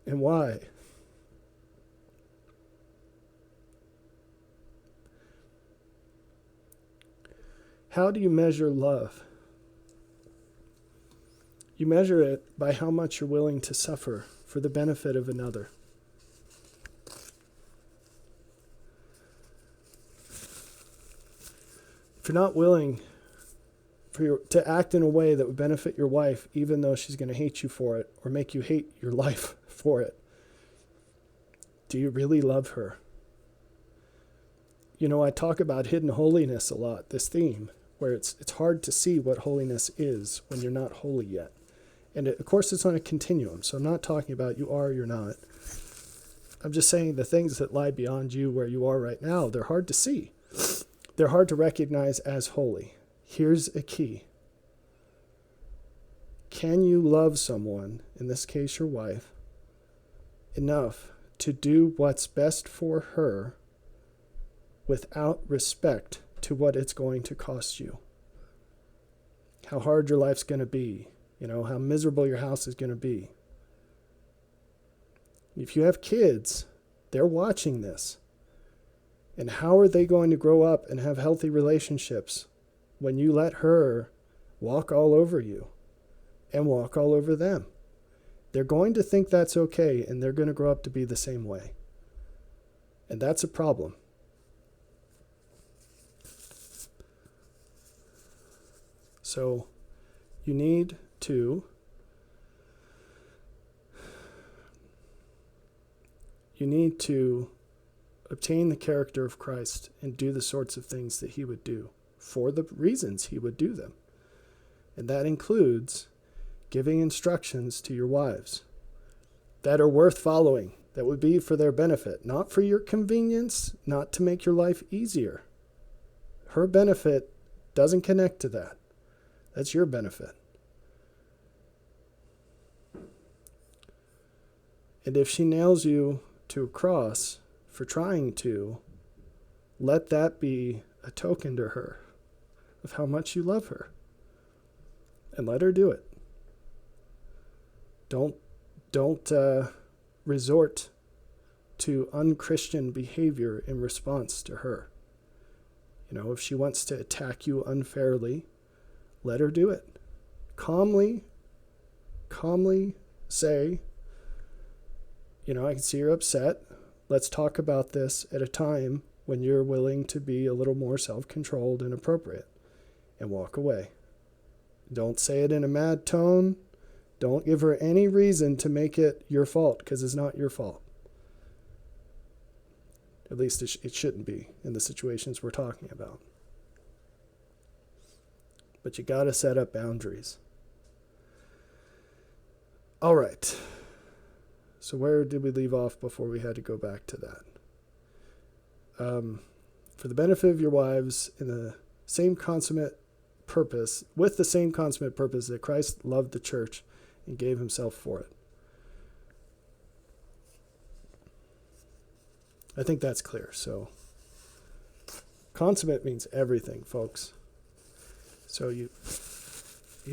And why? How do you measure love? You measure it by how much you're willing to suffer for the benefit of another. If you're not willing to act in a way that would benefit your wife, even though she's going to hate you for it or make you hate your life for it, do you really love her? You know, I talk about hidden holiness a lot, this theme, where it's hard to see what holiness is when you're not holy yet. And of course, it's on a continuum, so I'm not talking about you are or you're not. I'm just saying the things that lie beyond you where you are right now, they're hard to see. They're hard to recognize as holy. Here's a key. Can you love someone, in this case your wife, enough to do what's best for her without respect to what it's going to cost you? How hard your life's going to be, how miserable your house is going to be. If you have kids, they're watching this. And how are they going to grow up and have healthy relationships when you let her walk all over you and walk all over them? They're going to think that's okay, and they're going to grow up to be the same way. And that's a problem. So you need to obtain the character of Christ and do the sorts of things that he would do for the reasons he would do them. And that includes giving instructions to your wives that are worth following, that would be for their benefit, not for your convenience, not to make your life easier. Her benefit doesn't connect to that. That's your benefit. And if she nails you to a cross for trying to, let that be a token to her of how much you love her. And let her do it. Don't resort to unchristian behavior in response to her. If she wants to attack you unfairly, let her do it. Calmly say, I can see you're upset. Let's talk about this at a time when you're willing to be a little more self-controlled and appropriate, and walk away. Don't say it in a mad tone. Don't give her any reason to make it your fault, because it's not your fault. At least it shouldn't be in the situations we're talking about. But you got to set up boundaries. All right. So where did we leave off before we had to go back to that? For the benefit of your wives, in the same consummate purpose, with the same consummate purpose that Christ loved the church and gave himself for it. I think that's clear. So consummate means everything, folks. So you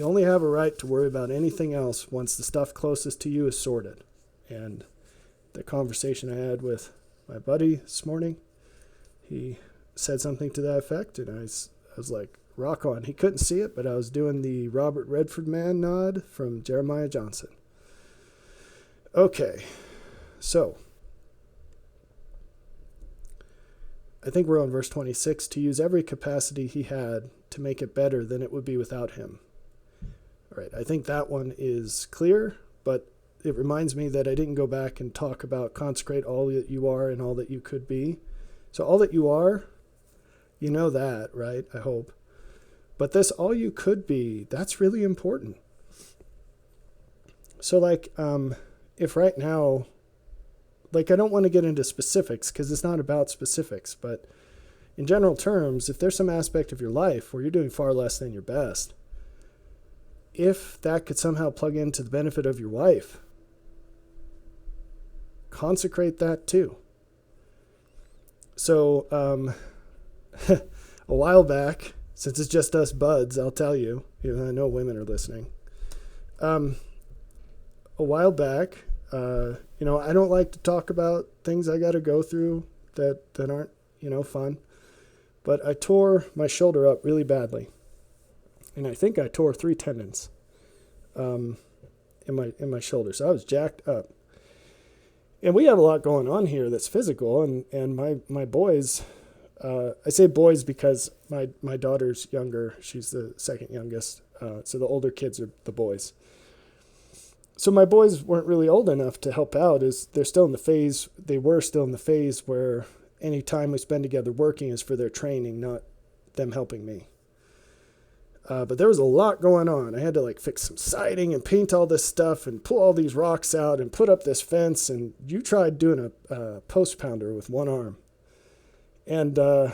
only have a right to worry about anything else once the stuff closest to you is sorted. And the conversation I had with my buddy this morning, he said something to that effect, and I was like, rock on. He couldn't see it, but I was doing the Robert Redford man nod from Jeremiah Johnson. Okay, so I think we're on verse 26, to use every capacity he had to make it better than it would be without him. All right, I think that one is clear, but it reminds me that I didn't go back and talk about consecrate all that you are and all that you could be. So all that you are, you know that, right? I hope. But this all you could be, that's really important. So if right now, I don't want to get into specifics because it's not about specifics, but in general terms, if there's some aspect of your life where you're doing far less than your best, if that could somehow plug into the benefit of your wife, consecrate that too. So a while back, since it's just us buds, I'll tell you, even though I know women are listening. A while back, I don't like to talk about things I got to go through that aren't, fun. But I tore my shoulder up really badly. And I think I tore 3 tendons in my shoulder. So I was jacked up. And we have a lot going on here that's physical. And my boys, I say boys because my daughter's younger. She's the second youngest. So the older kids are the boys. So my boys weren't really old enough to help out. They were still in the phase where any time we spend together working is for their training, not them helping me. But there was a lot going on. I had to fix some siding and paint all this stuff and pull all these rocks out and put up this fence. And you tried doing a post pounder with one arm. And I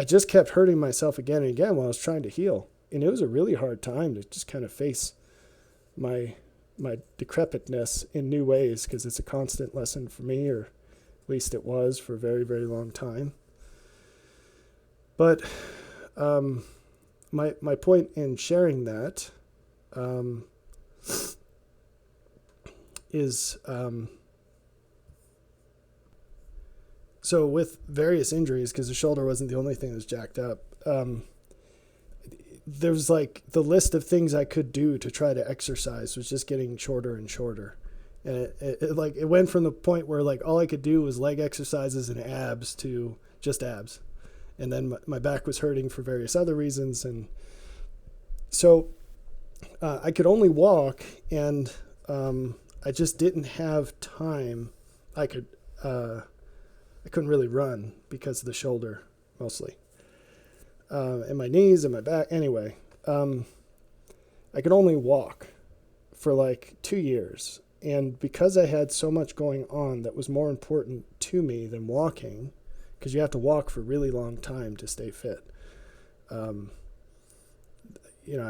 just kept hurting myself again and again while I was trying to heal. And it was a really hard time to just kind of face my decrepitness in new ways, because it's a constant lesson for me, or at least it was for a very, very long time. But my point in sharing that is so with various injuries, because the shoulder wasn't the only thing that was jacked up, there was the list of things I could do to try to exercise was just getting shorter and shorter. And it went from the point where all I could do was leg exercises and abs to just abs. And then my back was hurting for various other reasons. And so I could only walk, and I just didn't have time. I couldn't really run because of the shoulder mostly. And my knees and my back. Anyway, I could only walk for 2 years. And because I had so much going on that was more important to me than walking, because you have to walk for a really long time to stay fit, I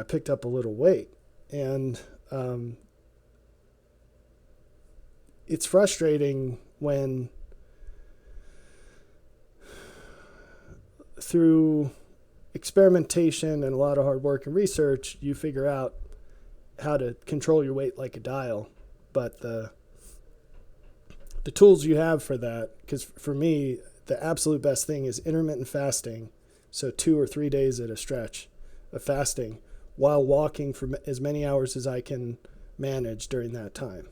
picked up a little weight. And it's frustrating when through experimentation and a lot of hard work and research, you figure out how to control your weight like a dial. But the tools you have for that, because for me, the absolute best thing is intermittent fasting. So 2 or 3 days at a stretch of fasting while walking for as many hours as I can manage during that time.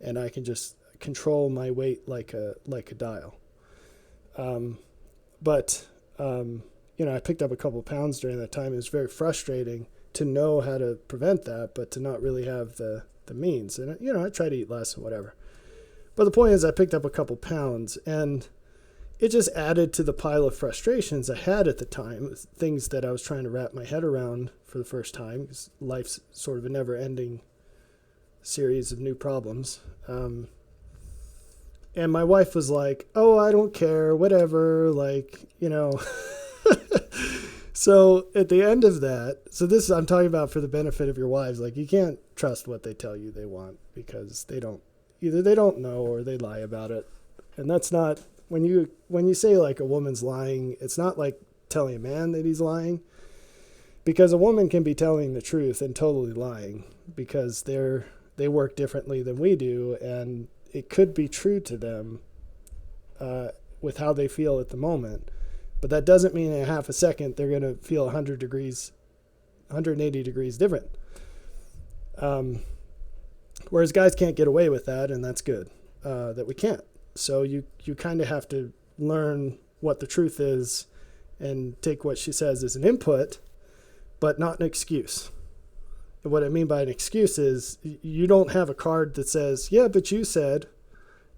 And I can just control my weight like a dial. I picked up a couple of pounds during that time. It was very frustrating to know how to prevent that, but to not really have the means. And, I try to eat less and whatever. But the point is I picked up a couple pounds, and it just added to the pile of frustrations I had at the time, things that I was trying to wrap my head around for the first time, because life's sort of a never-ending series of new problems. And my wife was like, oh, I don't care, whatever, So at the end of that, this I'm talking about for the benefit of your wives, you can't trust what they tell you they want, because either they don't know or they lie about it. And that's not, when you say a woman's lying, it's not like telling a man that he's lying, because a woman can be telling the truth and totally lying, because they work differently than we do, and it could be true to them with how they feel at the moment. But that doesn't mean in a half a second they're going to feel 180 degrees different. Whereas guys can't get away with that, and that's good that we can't. So you kind of have to learn what the truth is and take what she says as an input, but not an excuse. And what I mean by an excuse is you don't have a card that says, yeah, but you said.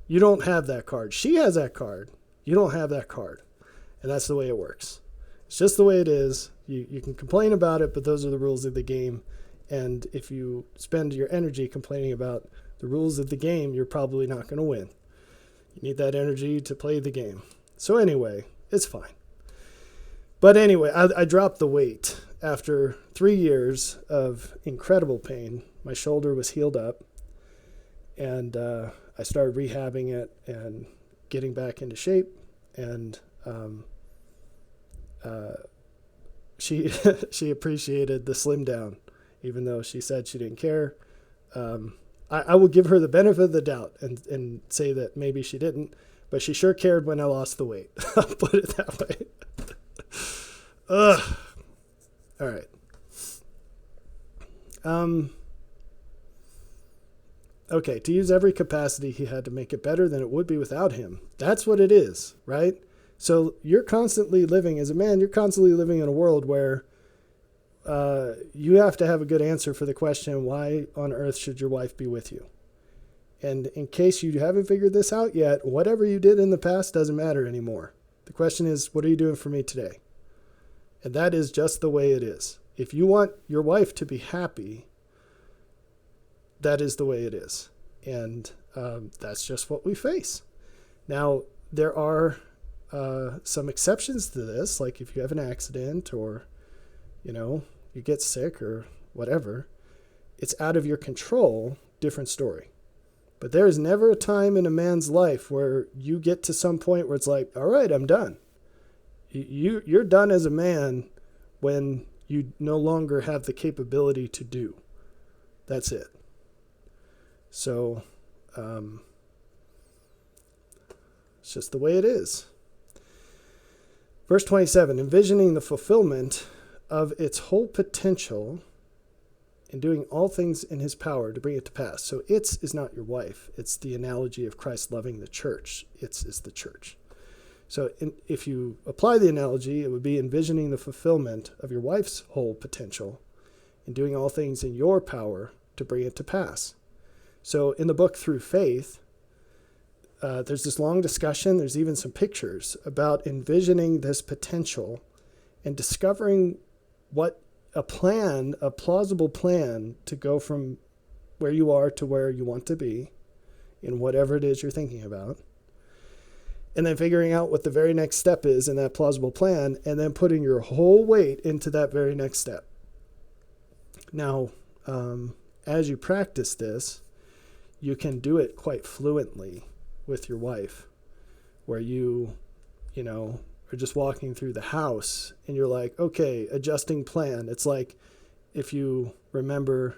You don't have that card. She has that card. You don't have that card. And that's the way it works. It's just the way it is. You can complain about it, but those are the rules of the game. And if you spend your energy complaining about the rules of the game, you're probably not going to win. You need that energy to play the game. So anyway, it's fine. But anyway, I dropped the weight. After 3 years of incredible pain, my shoulder was healed up. And I started rehabbing it and getting back into shape. And she appreciated the slim down, even though she said she didn't care. I will give her the benefit of the doubt and say that maybe she didn't, but she sure cared when I lost the weight. I'll put it that way. Ugh. All right. Okay, to use every capacity he had to make it better than it would be without him. That's what it is, right? So you're constantly living, as a man, you're constantly living in a world where you have to have a good answer for the question, why on earth should your wife be with you? And in case you haven't figured this out yet, whatever you did in the past doesn't matter anymore. The question is, what are you doing for me today? And that is just the way it is. If you want your wife to be happy, that is the way it is. And that's just what we face. Now, there are some exceptions to this, like if you have an accident or, you get sick or whatever, it's out of your control, different story. But there is never a time in a man's life where you get to some point where it's like, all right, I'm done. You're done as a man when you no longer have the capability to do. That's it. So, it's just the way it is. Verse 27, envisioning the fulfillment of its whole potential and doing all things in his power to bring it to pass. So its is not your wife. It's the analogy of Christ loving the church. Its is the church. So if you apply the analogy, it would be envisioning the fulfillment of your wife's whole potential and doing all things in your power to bring it to pass. So in the book Through Faith, there's this long discussion. There's even some pictures about envisioning this potential and discovering what a plausible plan to go from where you are to where you want to be in whatever it is you're thinking about. And then figuring out what the very next step is in that plausible plan, and then putting your whole weight into that very next step. Now, as you practice this, you can do it quite fluently with your wife, where you are just walking through the house and you're like, okay, adjusting plan. It's like if you remember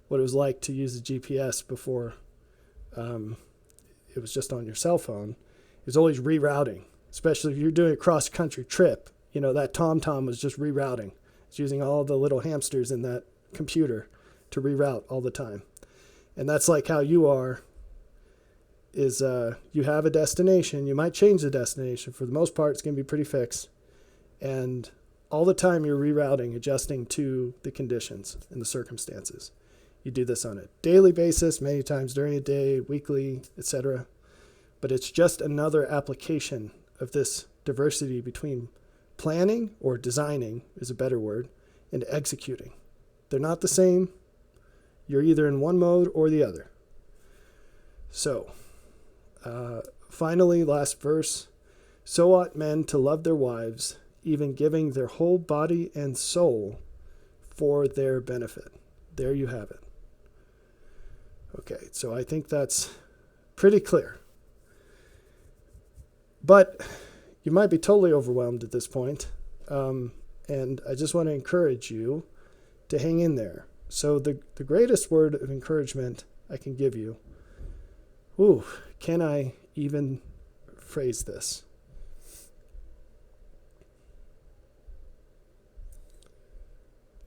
what it was like to use a GPS before it was just on your cell phone. It's always rerouting, especially if you're doing a cross-country trip. That TomTom was just rerouting. It's using all the little hamsters in that computer to reroute all the time. And that's like how you are, is you have a destination. You might change the destination. For the most part, it's going to be pretty fixed. And all the time you're rerouting, adjusting to the conditions and the circumstances. You do this on a daily basis, many times during a day, weekly, etc. But it's just another application of this diversity between planning, or designing is a better word, and executing. They're not the same. You're either in one mode or the other. So, finally, last verse. So ought men to love their wives, even giving their whole body and soul for their benefit. There you have it. Okay, so I think that's pretty clear. But you might be totally overwhelmed at this point. And I just want to encourage you to hang in there. So the greatest word of encouragement I can give you, can I even phrase this?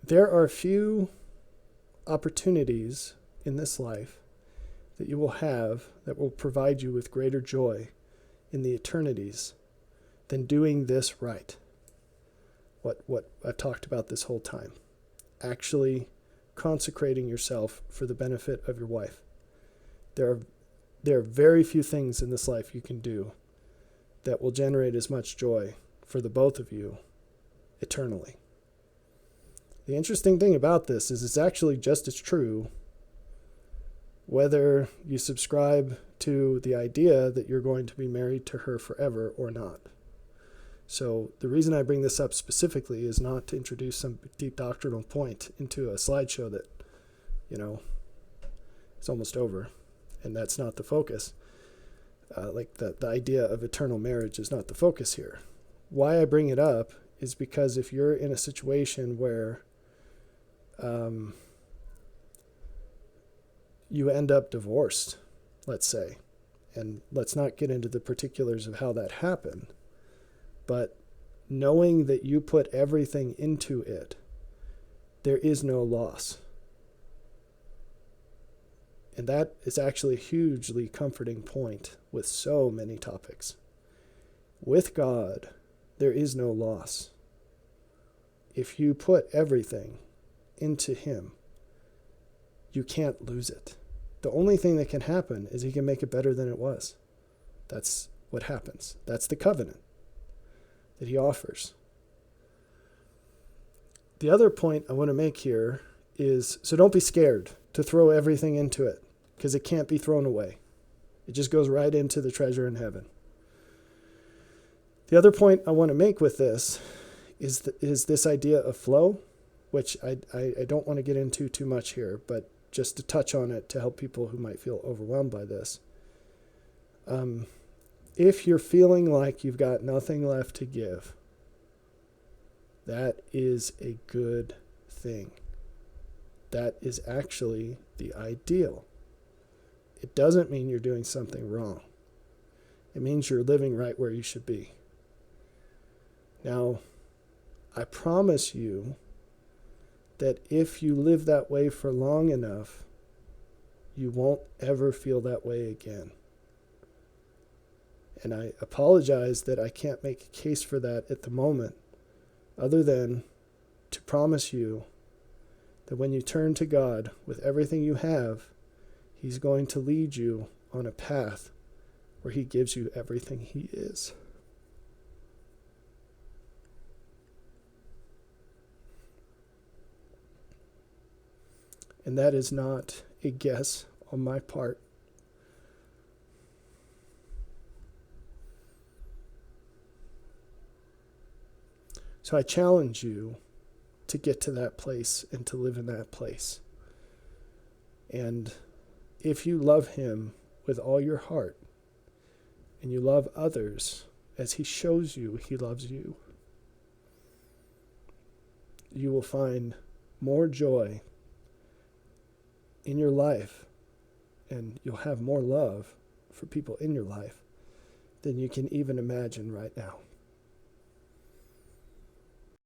There are few opportunities in this life that you will have that will provide you with greater joy in the eternities than doing this right. What I've talked about this whole time. Actually consecrating yourself for the benefit of your wife. There are very few things in this life you can do that will generate as much joy for the both of you eternally. The interesting thing about this is it's actually just as true whether you subscribe to the idea that you're going to be married to her forever or not. So the reason I bring this up specifically is not to introduce some deep doctrinal point into a slideshow that, is almost over, and that's not the focus. The idea of eternal marriage is not the focus here. Why I bring it up is because if you're in a you end up divorced, let's say, and let's not get into the particulars of how that happened, but knowing that you put everything into it, there is no loss. And that is actually a hugely comforting point with so many topics. With God, there is no loss. If you put everything into Him, you can't lose it. The only thing that can happen is He can make it better than it was. That's what happens. That's the covenant that He offers. The other point I want to make here is, so don't be scared to throw everything into it, because it can't be thrown away. It just goes right into the treasure in heaven. The other point I want to make with this is this idea of flow, which I don't want to get into too much here, but just to touch on it to help people who might feel overwhelmed by this. If you're feeling like you've got nothing left to give, that is a good thing. That is actually the ideal. It doesn't mean you're doing something wrong. It means you're living right where you should be. Now, I promise you that if you live that way for long enough, you won't ever feel that way again. And I apologize that I can't make a case for that at the moment, other than to promise you that when you turn to God with everything you have, He's going to lead you on a path where He gives you everything He is. And that is not a guess on my part. So I challenge you to get to that place and to live in that place. And if you love Him with all your heart, and you love others as He shows you He loves you, you will find more joy in your life, and you'll have more love for people in your life than you can even imagine right now.